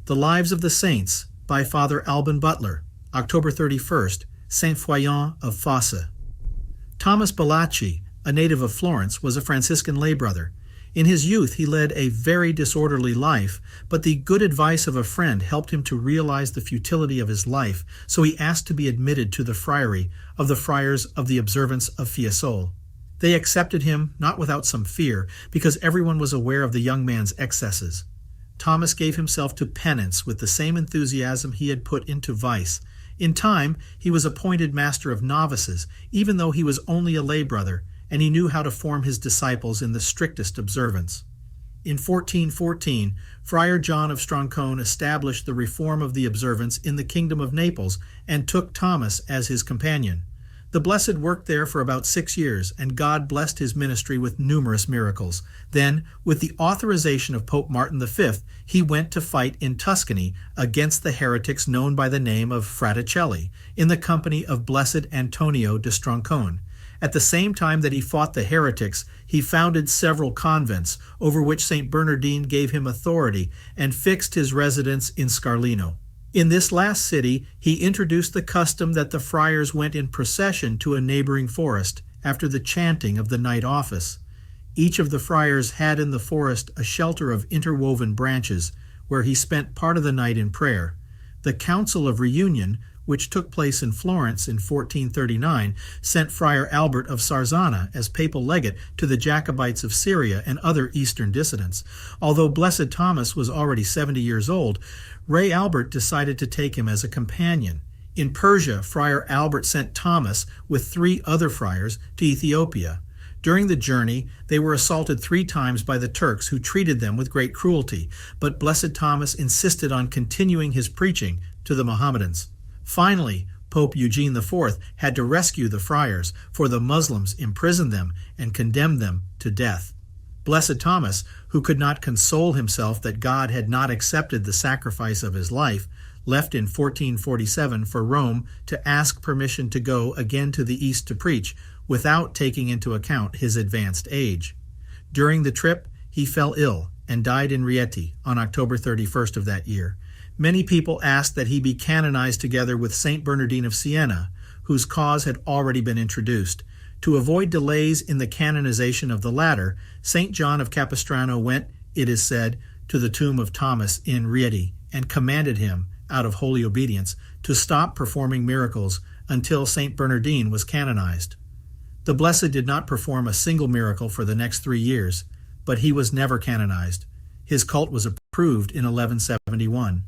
The Lives of the Saints by Father Albin Butler, October 31st, Saint Foillon of Fosse. Thomas Bellacci, a native of Florence, was a Franciscan lay brother. In his youth he led a very disorderly life, but the good advice of a friend helped him to realize the futility of his life, so he asked to be admitted to the friary of the Friars of the Observance of Fiesole. They accepted him, not without some fear, because everyone was aware of the young man's excesses. Thomas gave himself to penance with the same enthusiasm he had put into vice. In time, he was appointed master of novices, even though he was only a lay brother, and he knew how to form his disciples in the strictest observance. In 1414, Friar John of Stroncone established the reform of the observance in the kingdom of Naples and took Thomas as his companion. The Blessed worked there for about 6 years, and God blessed his ministry with numerous miracles. Then, with the authorization of Pope Martin V, he went to fight in Tuscany against the heretics known by the name of Fratelli, in the company of Blessed Antonio de Stroncone. At the same time that he fought the heretics, he founded several convents, over which St. Bernardine gave him authority and fixed his residence in Scarlino. In this last city, he introduced the custom that the friars went in procession to a neighboring forest after the chanting of the night office. Each of the friars had in the forest a shelter of interwoven branches, where he spent part of the night in prayer. The Council of Reunion, which took place in Florence in 1439, sent Friar Albert of Sarana as papal legate to the Jacobites of Syria and other Eastern dissidents. Although Blessed Thomas was already 70 years old, Ray Albert decided to take him as a companion. In Persia, Friar Albert sent Thomas with 3 other friars to Ethiopia. During the journey, they were assaulted 3 times by the Turks, who treated them with great cruelty, but Blessed Thomas insisted on continuing his preaching to the Mohammedans. Finally, Pope Eugene IV had to rescue the friars, for the Muslims imprisoned them and condemned them to death. Blessed Thomas, who could not console himself that God had not accepted the sacrifice of his life, left in 1447 for Rome to ask permission to go again to the East to preach, without taking into account his advanced age. During the trip, he fell ill and died in Rieti on October 31st of that year. Many people asked that he be canonized together with Saint Bernardine of Siena, whose cause had already been introduced. To avoid delays in the canonization of the latter, St. John of Capistrano went, it is said, to the tomb of Thomas in Rieti and commanded him, out of holy obedience, to stop performing miracles until St. Bernardine was canonized. The Blessed did not perform a single miracle for the next 3 years, but he was never canonized. His cult was approved in 1171.